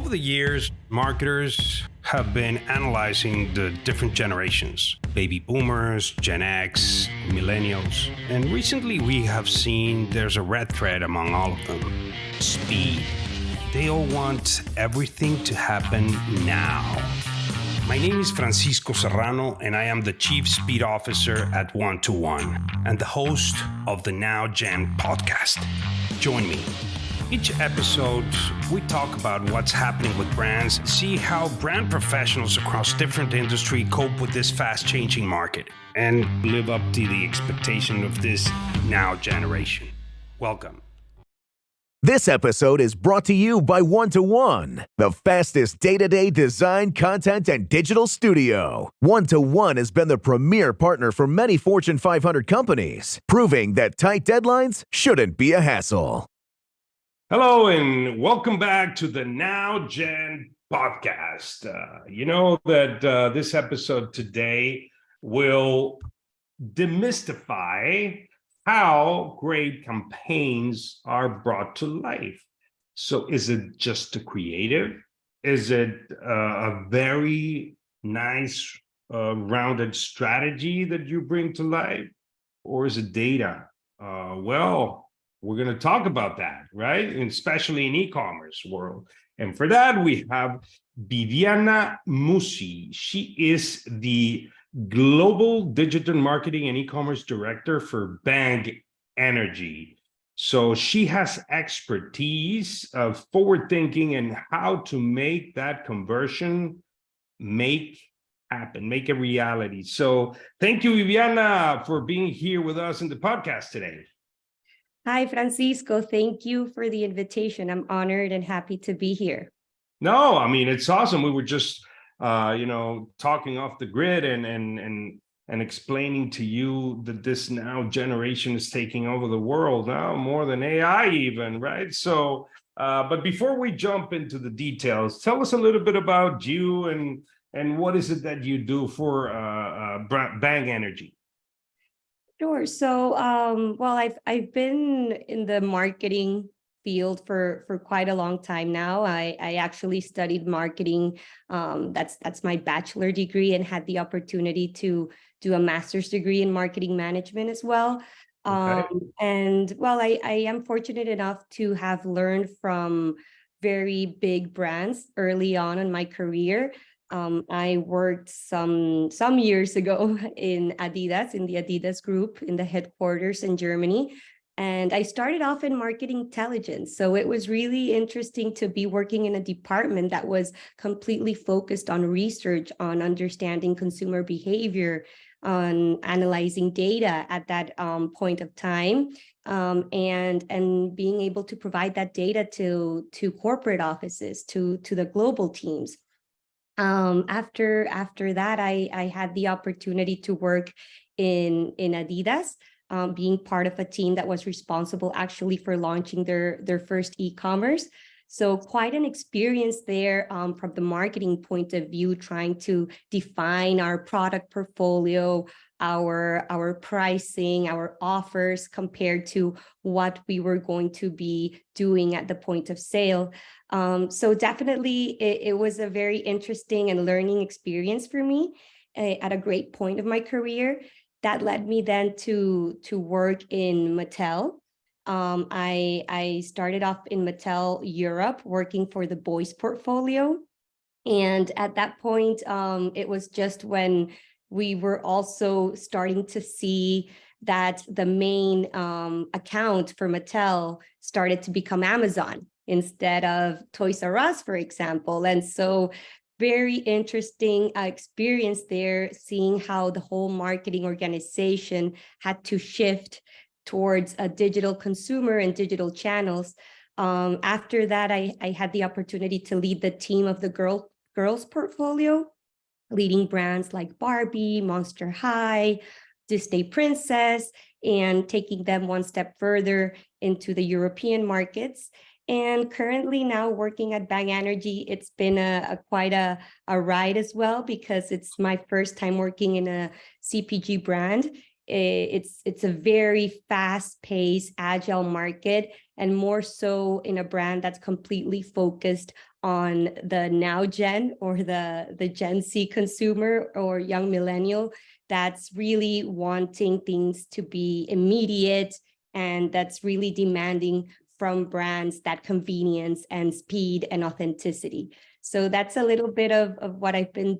Over the years, marketers have been analyzing the different generations, baby boomers, Gen X, millennials, and recently we have seen there's a red thread among all of them: speed. They all want everything to happen now. My name is Francisco Serrano, and I am the Chief Speed Officer at 1-to-1 and the host of the Now Gen podcast. Join me. Each episode, we talk about what's happening with brands, see how brand professionals across different industries cope with this fast-changing market, and live up to the expectation of this now generation. Welcome. This episode is brought to you by 1-to-1, the fastest day-to-day design, content, and digital studio. 1-to-1 has been the premier partner for many Fortune 500 companies, proving that tight deadlines shouldn't be a hassle. Hello, and welcome back to the Now Gen podcast. You know that this episode today will demystify how great campaigns are brought to life. So is it just a creative? Is it a very nice, rounded strategy that you bring to life? Or is it data? We're going to talk about that, right? And especially in e-commerce world. And for that, we have Viviana Muci. She is the Global Digital Marketing and E-commerce Director for Bang Energy. So she has expertise of forward thinking and how to make that conversion happen, make a reality. So thank you, Viviana, for being here with us in the podcast today. Hi, Francisco. Thank you for the invitation. I'm honored and happy to be here. No, I mean, it's awesome. We were just talking off the grid and explaining to you that this now generation is taking over the world now more than AI even, right? So, but before we jump into the details, tell us a little bit about you and what is it that you do for Bang Energy? Sure. So, I've been in the marketing field for quite a long time now. I actually studied marketing. That's my bachelor degree, and had the opportunity to do a master's degree in marketing management as well. Okay. I am fortunate enough to have learned from very big brands early on in my career. I worked some years ago in Adidas, in the Adidas group, in the headquarters in Germany. And I started off in marketing intelligence. So it was really interesting to be working in a department that was completely focused on research, on understanding consumer behavior, on analyzing data at that point of time, and being able to provide that data to corporate offices, to the global teams. After that, I had the opportunity to work in Adidas, being part of a team that was responsible actually for launching their first e-commerce. So quite an experience there from the marketing point of view, trying to define our product portfolio, our pricing, our offers compared to what we were going to be doing at the point of sale. So definitely it was a very interesting and learning experience for me at a great point of my career. That led me then to work in Mattel. I started off in Mattel Europe, working for the boys portfolio. And at that point, it was just when we were also starting to see that the main account for Mattel started to become Amazon instead of Toys R Us, for example. And so very interesting experience there, seeing how the whole marketing organization had to shift towards a digital consumer and digital channels. After that, I had the opportunity to lead the team of the girls portfolio, leading brands like Barbie, Monster High, Disney Princess, and taking them one step further into the European markets. And currently now working at Bang Energy, it's been quite a ride as well, because it's my first time working in a CPG brand. It's a very fast-paced, agile market, and more so in a brand that's completely focused on the now gen or the Gen Z consumer or young millennial that's really wanting things to be immediate, and that's really demanding from brands that convenience and speed and authenticity. So that's a little bit of what I've been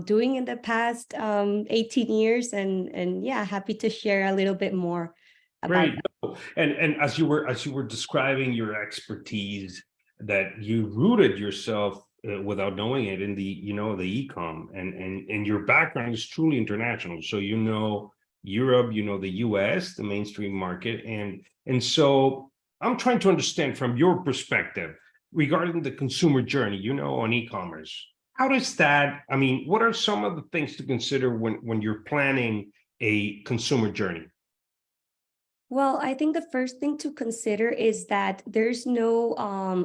doing in the past 18 years. And yeah, happy to share a little bit more about Great. And as you were describing your expertise, that you rooted yourself without knowing it in the e-com, and your background is truly international. So Europe, the US, the mainstream market, and so I'm trying to understand from your perspective regarding the consumer journey, on e-commerce. How does that? I mean, what are some of the things to consider when you're planning a consumer journey? Well, I think the first thing to consider is that there's no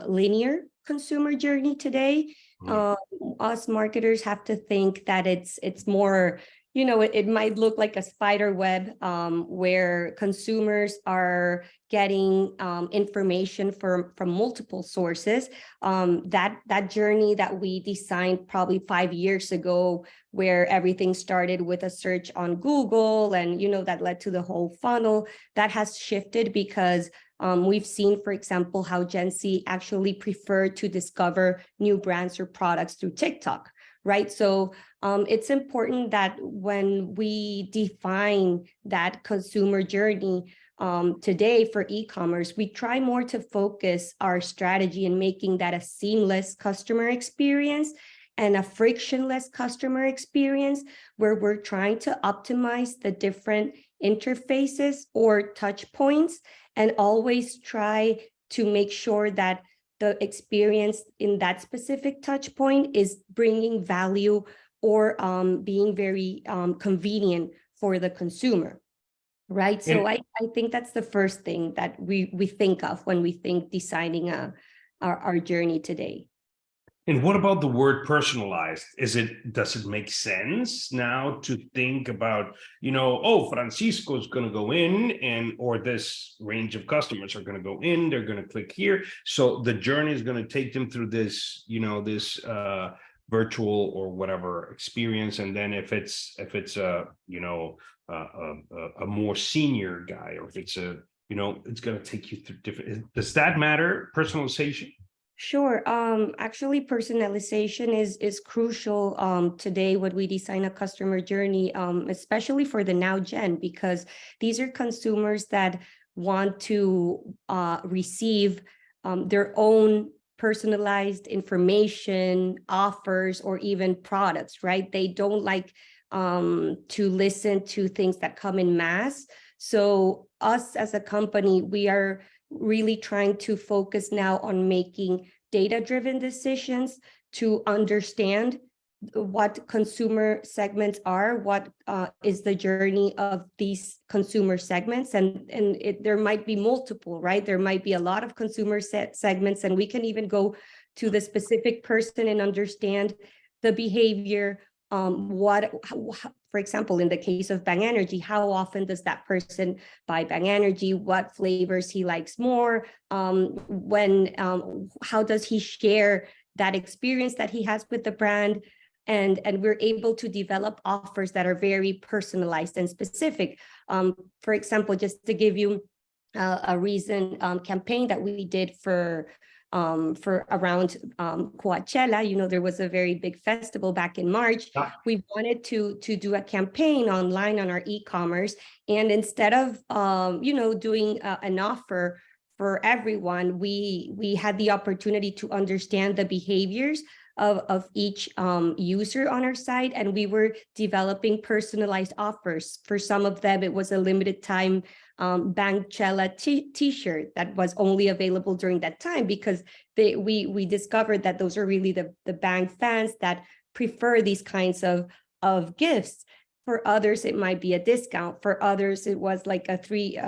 linear consumer journey today. Mm. Us marketers have to think that it's more, it might look like a spider web where consumers are getting information from multiple sources. That journey that we designed probably 5 years ago, where everything started with a search on Google, and that led to the whole funnel, that has shifted because we've seen, for example, how Gen Z actually prefer to discover new brands or products through TikTok, right? So it's important that when we define that consumer journey today for e-commerce, we try more to focus our strategy in making that a seamless customer experience and a frictionless customer experience, where we're trying to optimize the different interfaces or touch points, and always try to make sure that the experience in that specific touch point is bringing value or being very convenient for the consumer, right? So I think that's the first thing that we think of when we think designing our journey today. And what about the word personalized? Does it make sense now to think about, Francisco is going to go in, or this range of customers are going to go in, they're going to click here. So the journey is going to take them through this, this virtual or whatever experience. And then if it's a more senior guy, or if it's it's going to take you through different, does that matter? Personalization? Sure. Actually, personalization is crucial today when we design a customer journey, especially for the now gen, because these are consumers that want to receive their own personalized information, offers, or even products, right? They don't like to listen to things that come in mass. So us as a company, we are really trying to focus now on making data-driven decisions to understand what consumer segments are, what is the journey of these consumer segments, and there might be multiple, right? There might be a lot of consumer segments, and we can even go to the specific person and understand the behavior. For example, in the case of Bang Energy, how often does that person buy Bang Energy? What flavors he likes more? How does he share that experience that he has with the brand? And we're able to develop offers that are very personalized and specific. For example, just to give you a recent campaign that we did for around Coachella, there was a very big festival back in March. Yeah. We wanted to do a campaign online on our e-commerce, and instead of doing an offer for everyone, we had the opportunity to understand the behaviors of each user on our site, and we were developing personalized offers. For some of them, it was a limited time Bangchella t-shirt that was only available during that time, because we discovered that those are really the Bang fans that prefer these kinds of gifts. For others, it might be a discount. For others, it was like a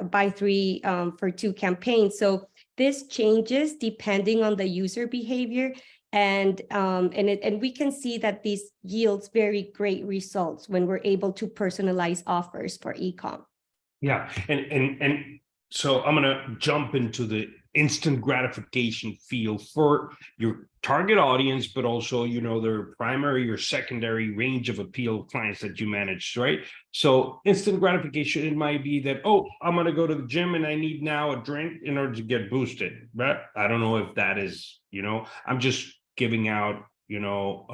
buy three for two campaign. So this changes depending on the user behavior. And we can see that this yields very great results when we're able to personalize offers for e-com. Yeah, and so I'm gonna jump into the instant gratification feel for your target audience, but also, you know, their primary or secondary range of appeal clients that you manage, right? So instant gratification, it might be that, oh, I'm going to go to the gym and I need now a drink in order to get boosted. But I don't know if that is, you know, I'm just giving out, you know,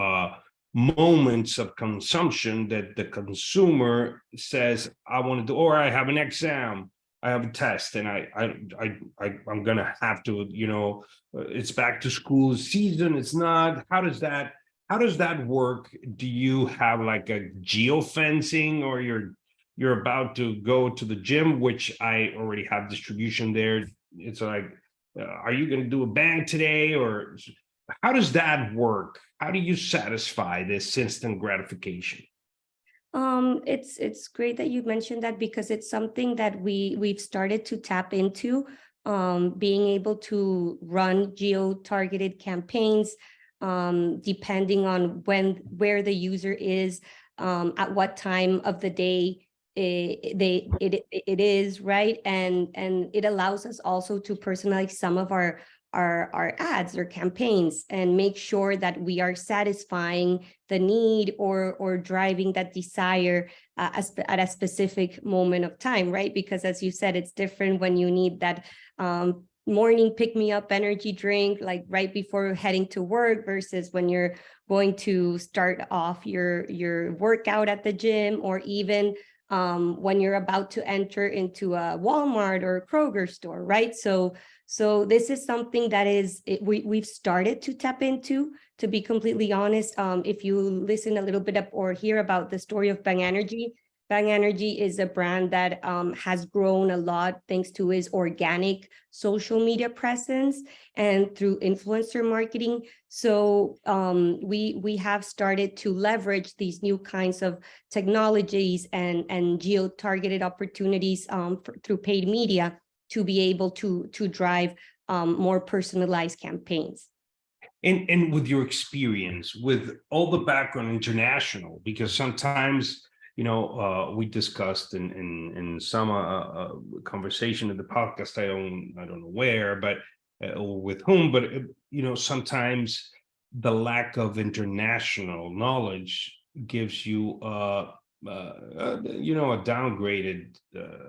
moments of consumption that the consumer says, I want to do, or I have an exam, I have a test, and I'm gonna have to, you know, it's back to school season. It's not. How does that work? Do you have like a geofencing, or you're about to go to the gym, which I already have distribution there. It's like, are you going to do a bang today, or how does that work? How do you satisfy this instant gratification? It's great that you mentioned that because it's something that we've started to tap into, being able to run geo-targeted campaigns, depending on where the user is, at what time of the day it is, right? And it allows us also to personalize some of our ads or campaigns and make sure that we are satisfying the need or driving that desire at a specific moment of time, right? Because as you said, it's different when you need that morning pick-me-up energy drink, like right before heading to work, versus when you're going to start off your workout at the gym, or even when you're about to enter into a Walmart or a Kroger store, right? So this is something that we've started to tap into, to be completely honest. If you listen a little bit up or hear about the story of Bang Energy, Bang Energy is a brand that has grown a lot thanks to its organic social media presence and through influencer marketing. So we have started to leverage these new kinds of technologies and geo-targeted opportunities through paid media to be able to drive more personalized campaigns. And with your experience, with all the background international, because sometimes, you know, we discussed in some conversation in the podcast, I don't know where, but with whom, but you know, sometimes the lack of international knowledge gives you you know, a downgraded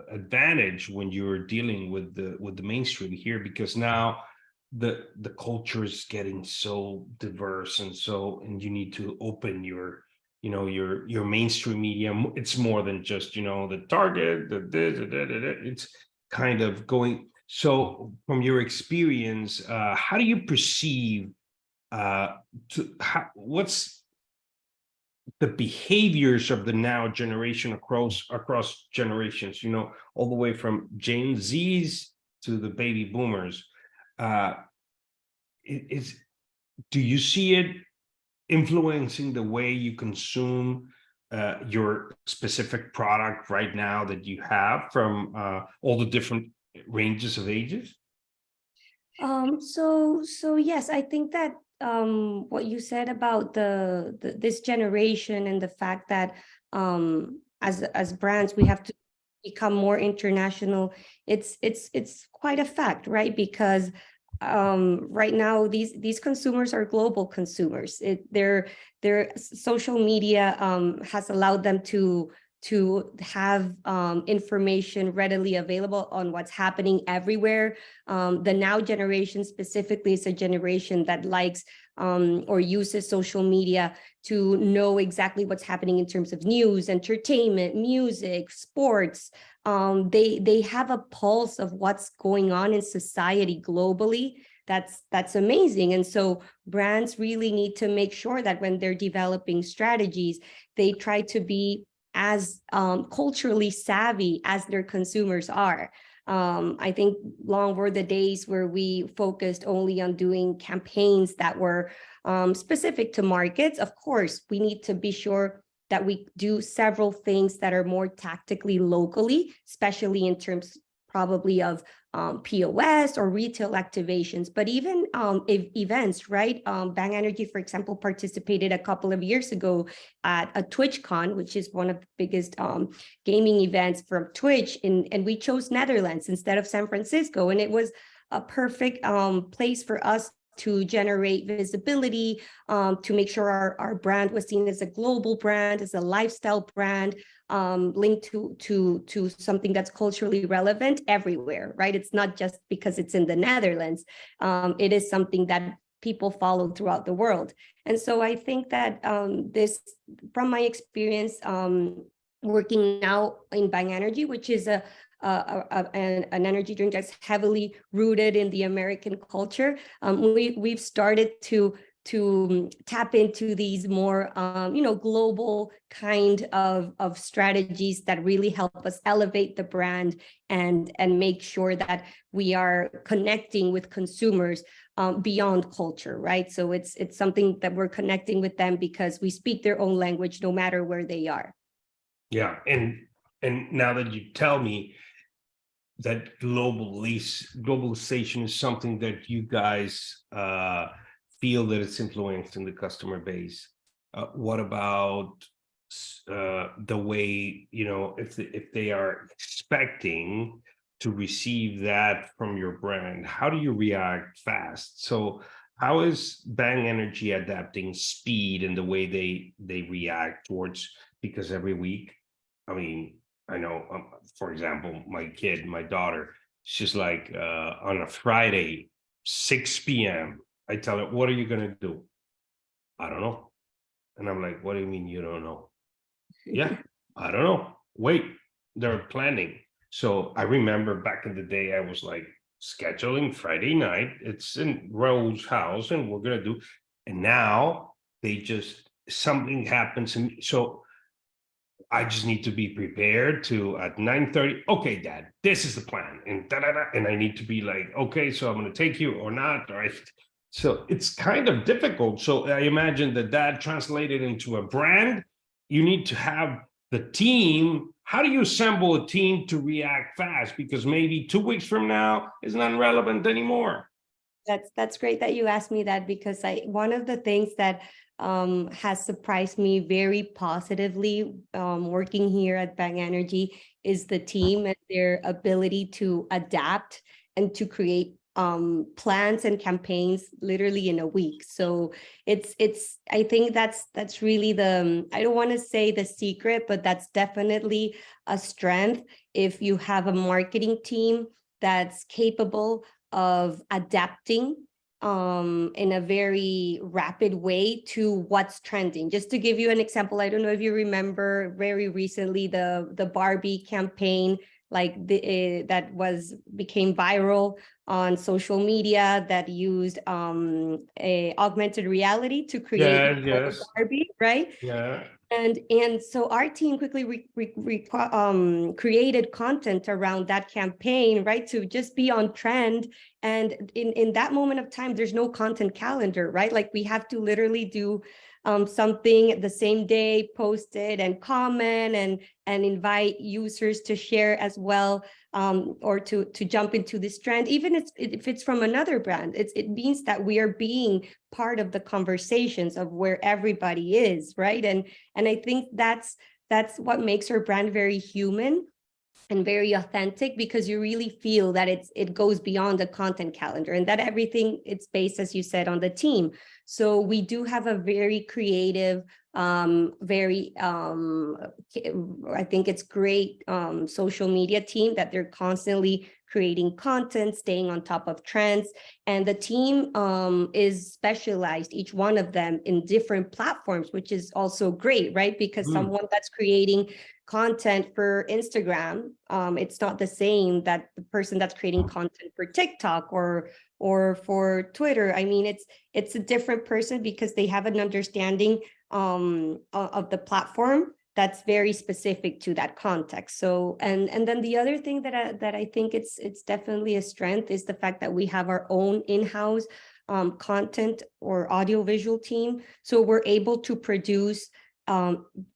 advantage when you're dealing with the mainstream here, because now the culture is getting so diverse, and you need to open your, you know, your mainstream media. It's more than just, you know, the target, it's kind of going. So from your experience, how do you perceive what's the behaviors of the now generation across generations, you know, all the way from Gen Zs to the baby boomers? Is Do you see it influencing the way you consume your specific product right now that you have from all the different ranges of ages? So yes, I think that what you said about this generation and the fact that as brands we have to become more international, it's quite a fact, right? Because right now these consumers are global consumers. Their social media has allowed them to have information readily available on what's happening everywhere. The now generation specifically is a generation that likes or uses social media to know exactly what's happening in terms of news, entertainment, music, sports. They have a pulse of what's going on in society globally. That's amazing. And so brands really need to make sure that when they're developing strategies, they try to be as culturally savvy as their consumers are. I think long were the days where we focused only on doing campaigns that were specific to markets. Of course, we need to be sure that we do several things that are more tactically locally, especially in terms probably of POS or retail activations, but even events, right? Bang Energy, for example, participated a couple of years ago at a TwitchCon, which is one of the biggest gaming events from Twitch, and we chose Netherlands instead of San Francisco, and it was a perfect place for us to generate visibility, to make sure our brand was seen as a global brand, as a lifestyle brand, linked to something that's culturally relevant everywhere, right? It's not just because it's in the Netherlands. It is something that people follow throughout the world. And so I think that this, from my experience, working now in Bang Energy, which is an energy drink that's heavily rooted in the American culture, we've started to tap into these more global kind of strategies that really help us elevate the brand and make sure that we are connecting with consumers beyond culture, right? So it's something that we're connecting with them because we speak their own language no matter where they are. Yeah, and now that you tell me that globalization is something that you guys feel that it's influencing the customer base, what about the way, if they are expecting to receive that from your brand, how do you react fast? So how is Bang Energy adapting speed and the way they react towards, because every week, I mean, I know, for example, my daughter, she's like, on a Friday, 6 p.m., I tell her, what are you going to do? I don't know. And I'm like, what do you mean you don't know? Yeah, I don't know. Wait, they're planning. So I remember back in the day, I was like scheduling Friday night. It's in Rose house and we're going to do. And now something happens. And so I just need to be prepared to at 9:30. Okay, Dad, this is the plan, and and I need to be like, okay, so I'm going to take you or not, right? So it's kind of difficult. So I imagine that translated into a brand. You need to have the team. How do you assemble a team to react fast? Because maybe 2 weeks from now is not relevant anymore. That's great that you asked me that, because one of the things that has surprised me very positively working here at Bang Energy is the team and their ability to adapt and to create plans and campaigns literally in a week. So I think that's really I don't want to say the secret, but that's definitely a strength. If you have a marketing team that's capable of adapting in a very rapid way to what's trending. Just to give you an example, I don't know if you remember very recently the Barbie campaign, like that became viral on social media, that used a augmented reality to create Barbie, right? Yeah. And so our team quickly created content around that campaign, right, to just be on trend. And in that moment of time, there's no content calendar, right? Like we have to literally do something the same day, post it and comment and invite users to share as well, or to jump into this trend. Even if it's from another brand, it means that we are being part of the conversations of where everybody is, right? And I think that's what makes our brand very human and very authentic, because you really feel that it goes beyond the content calendar, and that everything, it's based, as you said, on the team. So we do have a very creative, very I think it's great social media team that they're constantly creating content, staying on top of trends. And the team is specialized, each one of them, in different platforms, which is also great, right? Because someone that's creating content for Instagram, it's not the same that the person that's creating content for TikTok or for Twitter. I mean, it's a different person because they have an understanding of the platform that's very specific to that context. So, and then the other thing that I think it's definitely a strength is the fact that we have our own in-house content or audiovisual team. So we're able to produce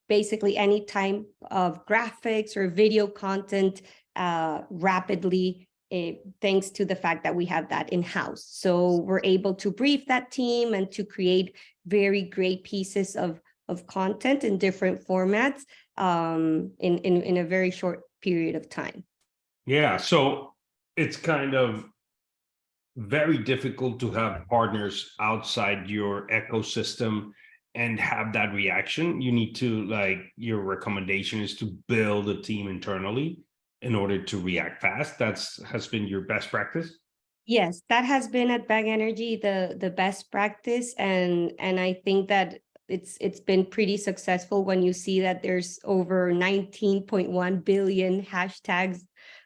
basically any type of graphics or video content rapidly, thanks to the fact that we have that in-house. So we're able to brief that team and to create very great pieces of content in different formats in a very short period of time. Yeah, so it's kind of very difficult to have partners outside your ecosystem and have that reaction. You need to, like, your recommendation is to build a team internally in order to react fast. That's has been your best practice. Yes, that has been at Bang Energy the best practice, and I think that it's been pretty successful when you see that there's over 19.1 billion hashtags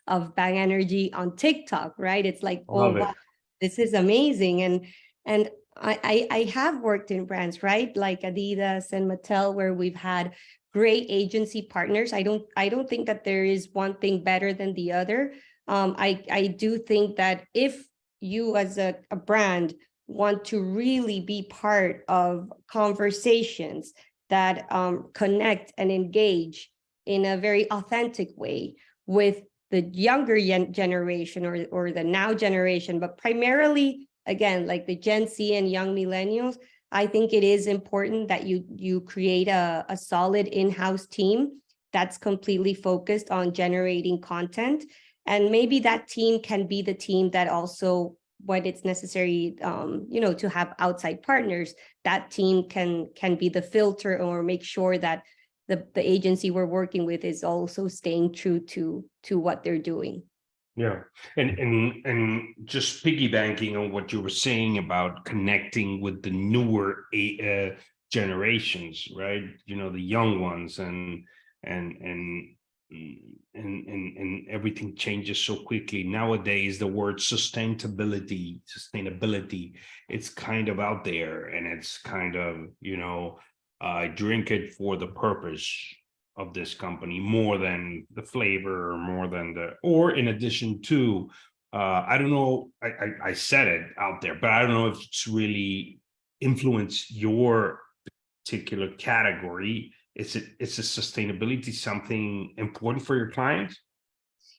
of Bang Energy on TikTok, right? It's like, oh Love it. wow, this is amazing. And I have worked in brands, right? Like Adidas and Mattel, where we've had great agency partners. I don't think that there is one thing better than the other. I do think that if you as a brand want to really be part of conversations that connect and engage in a very authentic way with the younger generation or the now generation, but primarily, again, like the Gen Z and young millennials, I think it is important that you create a solid in-house team that's completely focused on generating content. And maybe that team can be the team that also, when it's necessary, to have outside partners, that team can be the filter or make sure that the agency we're working with is also staying true to what they're doing. Yeah, and just piggybacking on what you were saying about connecting with the newer generations, right? You know, the young ones, and and and everything changes so quickly nowadays. The word sustainability, it's kind of out there, and it's kind of, I drink it for the purpose of this company more than the flavor, or more than or in addition to, I don't know, I said it out there, but I don't know if it's really influenced your particular category. Is a sustainability something important for your clients?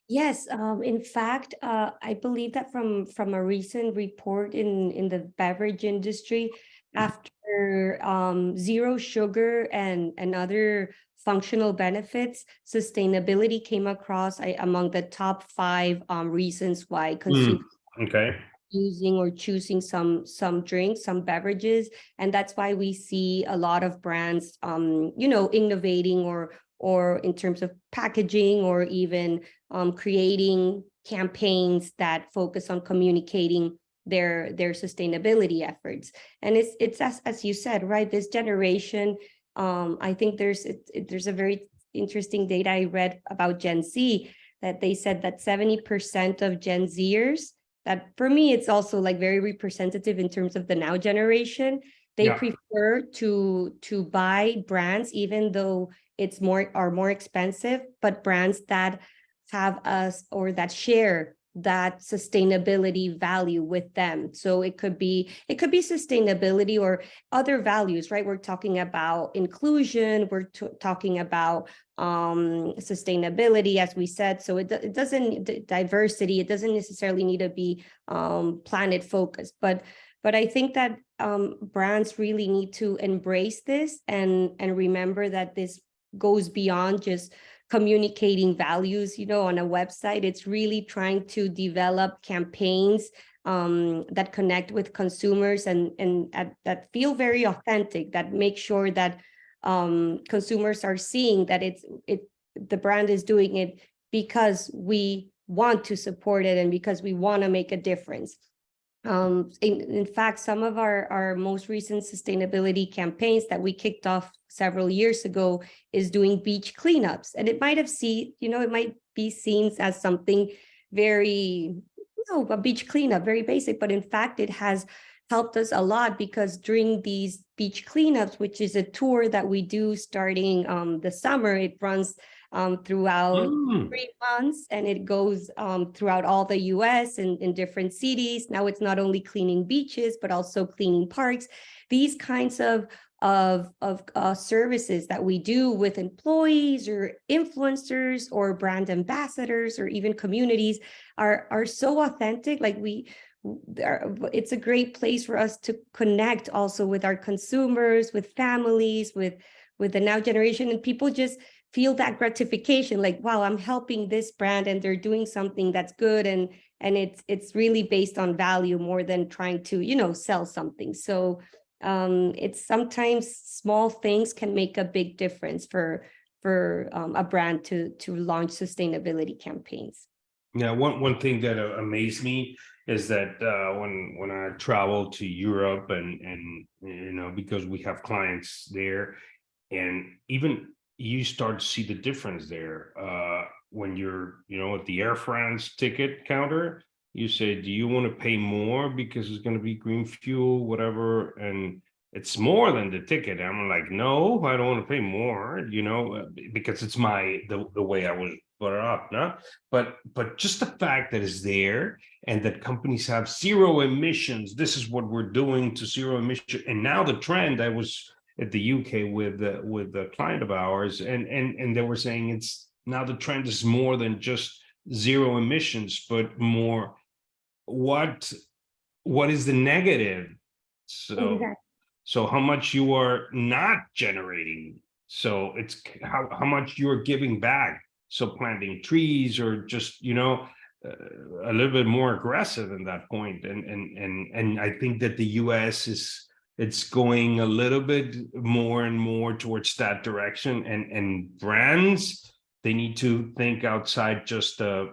Yes, in fact, I believe that from a recent report in the beverage industry, after zero sugar and other functional benefits, sustainability came across among the top 5 reasons why consumers Okay. using or choosing some drinks, some beverages. And that's why we see a lot of brands innovating or in terms of packaging, or even creating campaigns that focus on communicating their sustainability efforts. And it's as you said, right, this generation, I think there's a very interesting data I read about Gen Z, that they said that 70% of Gen Zers, that for me it's also like very representative in terms of the now generation, they prefer to buy brands, even though it's more expensive, but brands that have us or that share that sustainability value with them. So it could be sustainability or other values, right? We're talking about inclusion, we're talking about sustainability, as we said. So it doesn't, diversity, it doesn't necessarily need to be planet focused, but I think that brands really need to embrace this and remember that this goes beyond just communicating values, on a website. It's really trying to develop campaigns that connect with consumers and that feel very authentic, that make sure that consumers are seeing that the brand is doing it because we want to support it and because we want to make a difference. In fact, some of our most recent sustainability campaigns that we kicked off several years ago is doing beach cleanups. And it might be seen as something very, a beach cleanup, very basic, but in fact, it has helped us a lot, because during these beach cleanups, which is a tour that we do starting the summer, it runs throughout 3 months, and it goes throughout all the US and in different cities. Now it's not only cleaning beaches, but also cleaning parks. These kinds of services that we do with employees or influencers or brand ambassadors or even communities are so authentic. Like it's a great place for us to connect also with our consumers, with families, with the now generation, and people just feel that gratification, like, wow, I'm helping this brand and they're doing something that's good, and and it's really based on value more than trying to, you know, sell something. So it's sometimes small things can make a big difference for a brand to launch sustainability campaigns. Yeah, one thing that amazed me is that when I travel to Europe and you know, because we have clients there, and even you start to see the difference there when you're, you know, at the Air France ticket counter. You say, do you want to pay more because it's going to be green fuel, whatever, and it's more than the ticket. I'm like, no, I don't want to pay more, you know, because it's the way I was brought up, no? But just the fact that it's there and that companies have zero emissions, this is what we're doing to zero emission. And now the trend, I was at the UK with a client of ours, and they were saying it's now the trend is more than just zero emissions, but more what is the negative? So Exactly. so how much you are not generating. So it's how much you're giving back. So planting trees or just, you know, a little bit more aggressive in that point. And I think that the US it's going a little bit more and more towards that direction. And brands, they need to think outside just a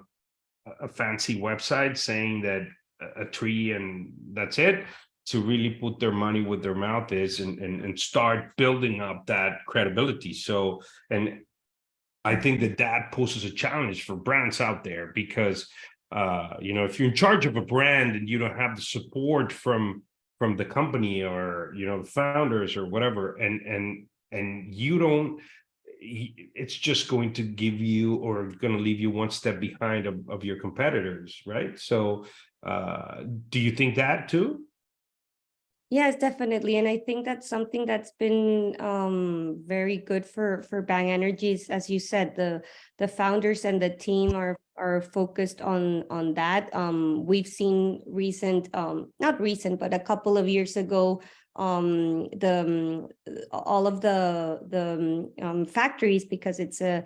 fancy website saying that a tree and that's it, to really put their money where their mouth is and start building up that credibility. So, and I think that that poses a challenge for brands out there because, you know, if you're in charge of a brand and you don't have the support from the company or, you know, founders or whatever, and you don't, it's just going to give you or going to leave you one step behind of your competitors, right? So, do you think that too? Yes, definitely. And I think that's something that's been very good for Bang Energies. As you said, the founders and the team are focused on that. We've seen recent, not recent, but a couple of years ago, all of the factories, because it's a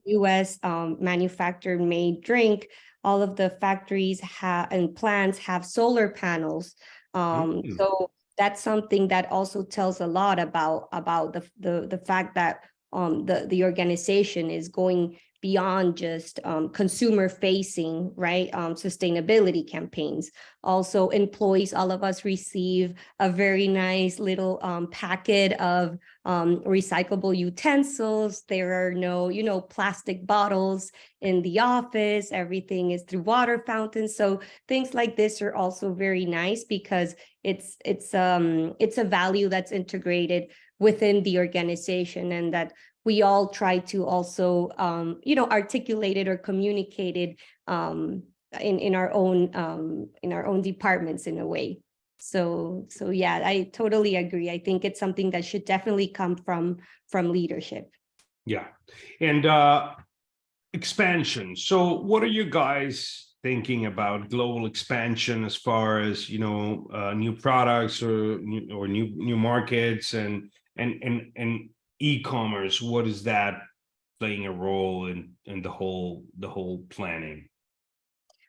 US manufactured made drink. All of the factories and plants have solar panels. So that's something that also tells a lot about the fact that the organization is going beyond just consumer facing, right? Sustainability campaigns. Also, employees, all of us receive a very nice little packet of recyclable utensils. There are no, you know, plastic bottles in the office. Everything is through water fountains. So things like this are also very nice because it's a value that's integrated within the organization, and that we all try to also you know, articulate it or communicate it in our own departments in a way. So yeah, I totally agree. I think it's something that should definitely come from leadership. Yeah. And expansion. So what are you guys thinking about global expansion as far as, you know, new products or new markets and e-commerce? What is that playing a role in the whole planning?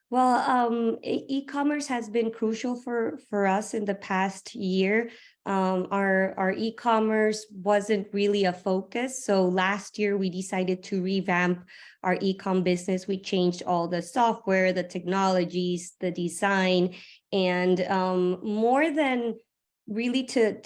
Well, e-commerce has been crucial for us in the past year. Our e-commerce wasn't really a focus. So last year we decided to revamp our e-com business. We changed all the software, the technologies, the design, and more than really to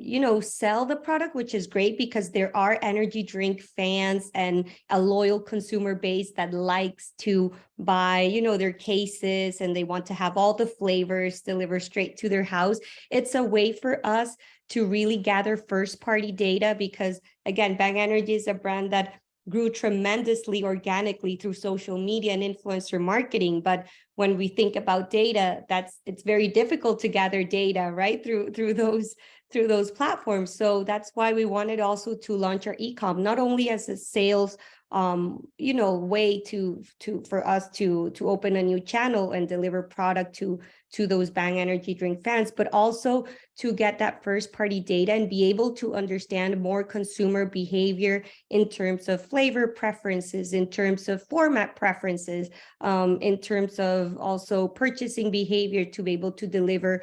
you know, sell the product, which is great because there are energy drink fans and a loyal consumer base that likes to buy, you know, their cases, and they want to have all the flavors delivered straight to their house. It's a way for us to really gather first party data because, again, Bang Energy is a brand that grew tremendously organically through social media and influencer marketing. But when we think about data, it's very difficult to gather data, right, through those platforms. So that's why we wanted also to launch our e-com, not only as a sales you know, way for us to open a new channel and deliver product to to those Bang Energy drink fans, but also to get that first party data and be able to understand more consumer behavior in terms of flavor preferences, in terms of format preferences, in terms of also purchasing behavior, to be able to deliver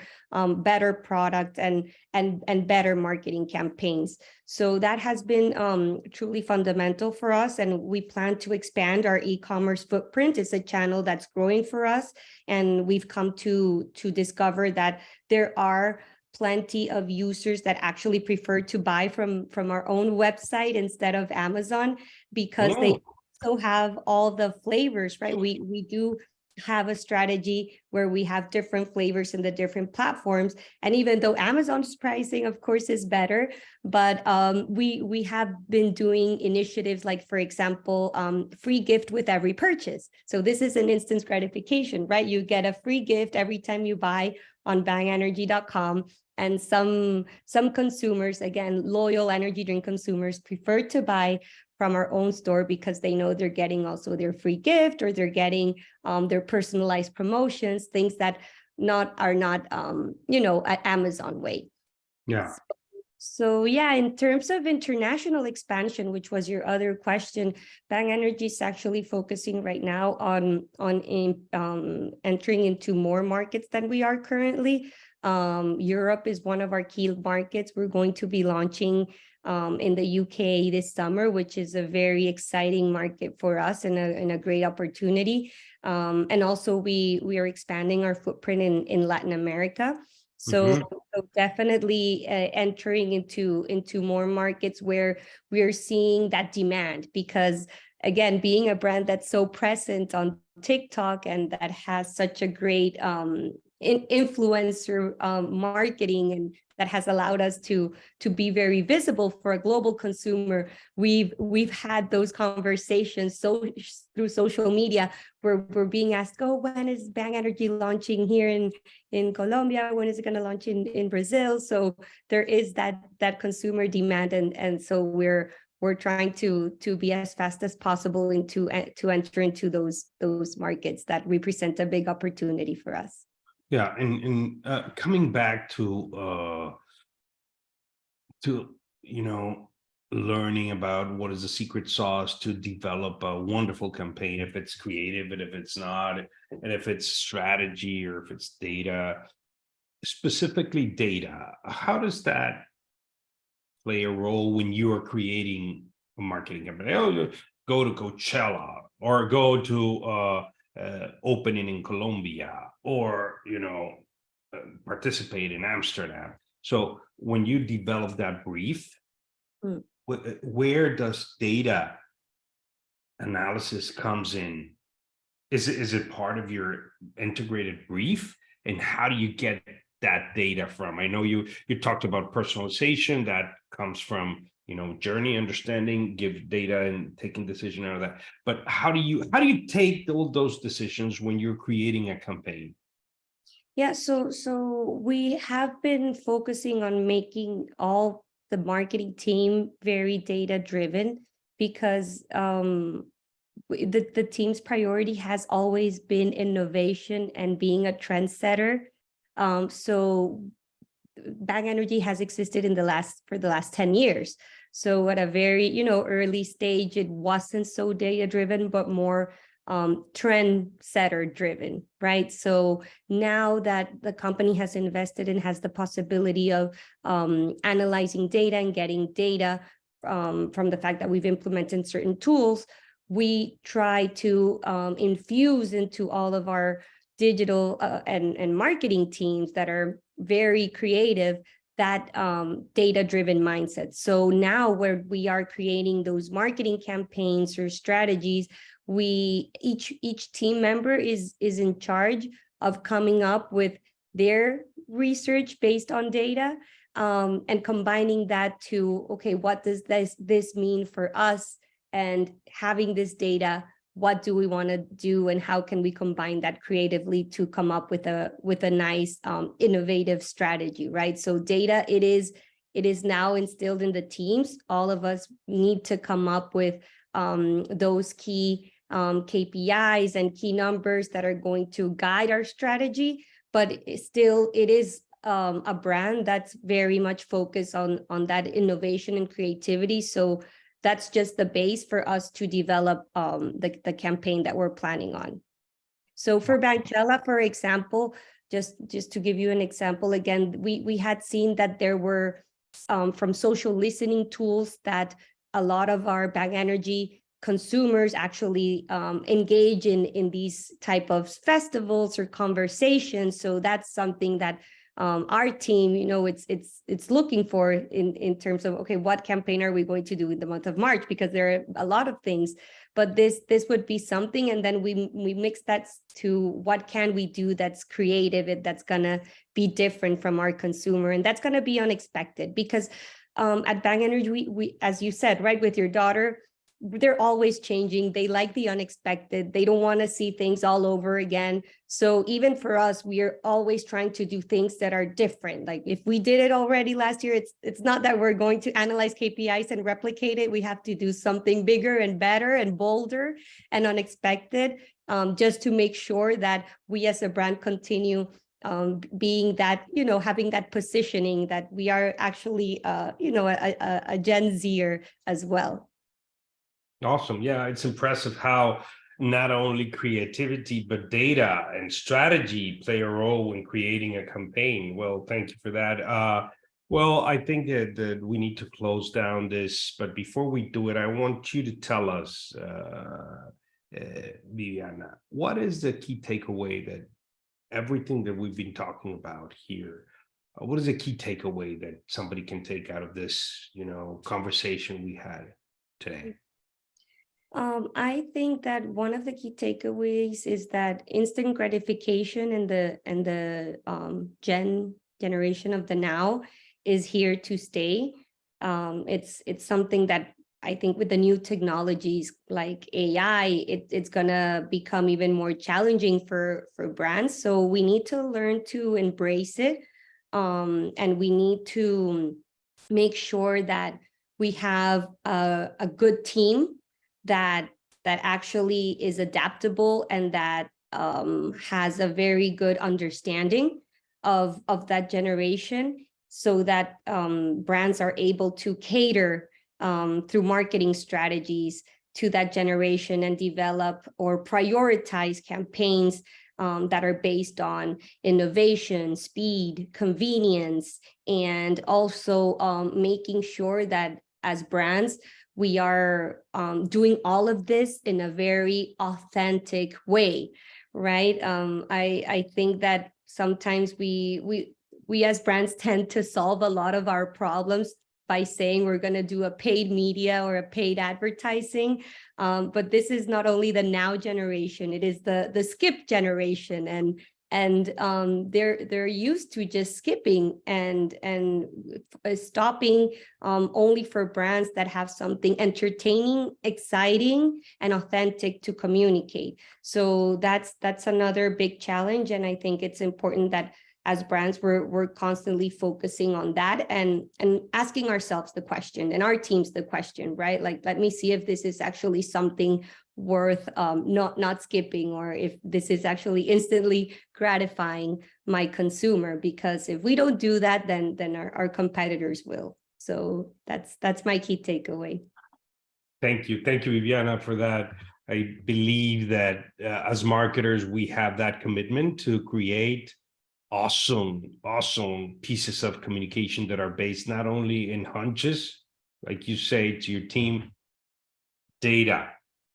better product and better marketing campaigns. So that has been truly fundamental for us, and we plan to expand our e-commerce footprint. It's a channel that's growing for us, and we've come to discover that there are plenty of users that actually prefer to buy from our own website instead of Amazon, because they also have all the flavors, right? We do have a strategy where we have different flavors in the different platforms, and even though Amazon's pricing of course is better, but we have been doing initiatives like, for example, free gift with every purchase. So this is an instant gratification, right? You get a free gift every time you buy on bangenergy.com. And some consumers, again, loyal energy drink consumers, prefer to buy from our own store because they know they're getting also their free gift, or they're getting their personalized promotions, things that are not at Amazon way. Yeah. So yeah, in terms of international expansion, which was your other question, Bang Energy is actually focusing right now on entering into more markets than we are currently. Europe is one of our key markets. We're going to be launching in the UK this summer, which is a very exciting market for us and a great opportunity. And also we are expanding our footprint in Latin America. So definitely entering into more markets where we are seeing that demand, because again, being a brand that's so present on TikTok and that has such a great influencer marketing, and that has allowed us to be very visible for a global consumer. We've had those conversations through social media where we're being asked, oh, when is Bang Energy launching here in Colombia? When is it going to launch in Brazil? So there is that consumer demand, and so we're trying to be as fast as possible to enter into those markets that represent a big opportunity for us. Yeah, and coming back to learning about what is the secret sauce to develop a wonderful campaign, if it's creative and if it's not, and if it's strategy or if it's data, specifically data, how does that play a role when you are creating a marketing campaign? Oh, go to Coachella, or go to opening in Colombia, or participate in Amsterdam. So when you develop that brief, where does data analysis comes in? Is it part of your integrated brief, and how do you get that data from? I know you talked about personalization that comes from journey understanding, give data and taking decision out of that. But how do you take all those decisions when you're creating a campaign? Yeah, so we have been focusing on making all the marketing team very data driven, because the team's priority has always been innovation and being a trendsetter. So Bang Energy has existed for the last 10 years. So at a very early stage, it wasn't so data driven, but more trendsetter driven, right? So now that the company has invested and has the possibility of analyzing data and getting data from the fact that we've implemented certain tools, we try to infuse into all of our digital and marketing teams that are very creative, that data-driven mindset. So now where we are creating those marketing campaigns or strategies, each team member is in charge of coming up with their research based on data, and combining that to, okay, what does this mean for us? And having this data, what do we want to do, and how can we combine that creatively to come up with a nice innovative strategy, right? So data, it is now instilled in the teams. All of us need to come up with those key KPIs and key numbers that are going to guide our strategy. but it is a brand that's very much focused on that innovation and creativity. So that's just the base for us to develop the campaign that we're planning on. So for Banchella, for example, just to give you an example, again, we had seen that there were from social listening tools that a lot of our Bang Energy consumers actually engage in these type of festivals or conversations. So that's something that our team, it's looking for in terms of, okay, what campaign are we going to do in the month of March? Because there are a lot of things, but this would be something. And then we mix that to what can we do that's creative, that's gonna be different from our consumer, and that's gonna be unexpected. Because at Bang Energy, we, as you said, right, with your daughter, they're always changing. They like the unexpected. They don't want to see things all over again. So even for us, we are always trying to do things that are different. Like if we did it already last year, it's not that we're going to analyze KPIs and replicate it. We have to do something bigger and better and bolder and unexpected, just to make sure that we as a brand continue being that, having that positioning that we are actually, a Gen Zer as well. Awesome. Yeah, it's impressive how not only creativity, but data and strategy play a role in creating a campaign. Well, thank you for that. Well, I think that we need to close down this, but before we do it, I want you to tell us, Viviana, what is the key takeaway that everything that we've been talking about here, what is a key takeaway that somebody can take out of this, conversation we had today? I think that one of the key takeaways is that instant gratification and the generation of the now is here to stay. It's something that I think with the new technologies like AI, it's gonna become even more challenging for brands. So we need to learn to embrace it, and we need to make sure that we have a good team that actually is adaptable and that has a very good understanding of that generation, so that brands are able to cater through marketing strategies to that generation and develop or prioritize campaigns that are based on innovation, speed, convenience, and also making sure that as brands, we are doing all of this in a very authentic way, right? I think that sometimes we as brands tend to solve a lot of our problems by saying we're going to do a paid media or a paid advertising, but this is not only the now generation; it is the skip generation, and they're used to just skipping and stopping only for brands that have something entertaining, exciting, and authentic to communicate. So that's another big challenge, and I think it's important that as brands we're constantly focusing on that and asking ourselves the question, and our teams the question, right? Like, let me see if this is actually something worth not skipping, or if this is actually instantly gratifying my consumer, because if we don't do that, then our competitors will. So that's my key takeaway. Thank you, Viviana, for that. I believe that as marketers, we have that commitment to create awesome pieces of communication that are based not only in hunches, like you say to your team, data.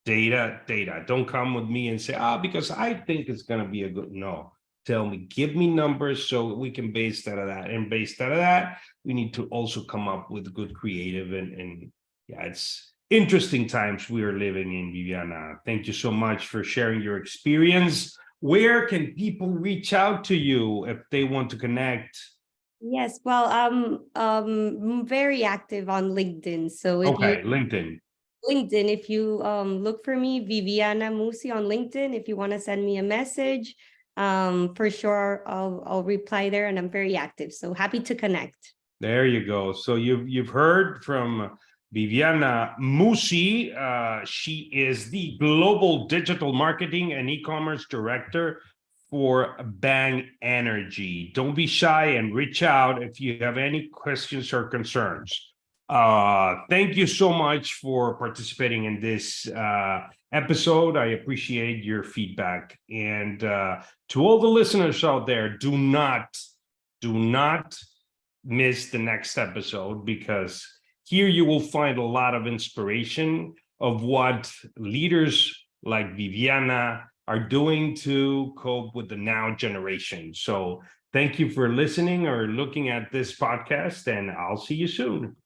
Don't come with me and say, because I think it's going to be a good, no. Tell me, give me numbers so we can base that of that. And based out of that, we need to also come up with good creative and yeah, it's interesting times we are living in, Viviana. Thank you so much for sharing your experience. Where can people reach out to you if they want to connect? Yes, well, I'm very active on LinkedIn. So if LinkedIn, if you look for me, Viviana Muci on LinkedIn, if you want to send me a message, for sure I'll reply there, and I'm very active. So happy to connect. There you go. So you've heard from Viviana Muci. She is the Global Digital Marketing and E-commerce Director for Bang Energy. Don't be shy and reach out if you have any questions or concerns. Thank you so much for participating in this episode. I appreciate your feedback. And to all the listeners out there, do not miss the next episode, because here you will find a lot of inspiration of what leaders like Viviana are doing to cope with the now generation. So thank you for listening or looking at this podcast, and I'll see you soon.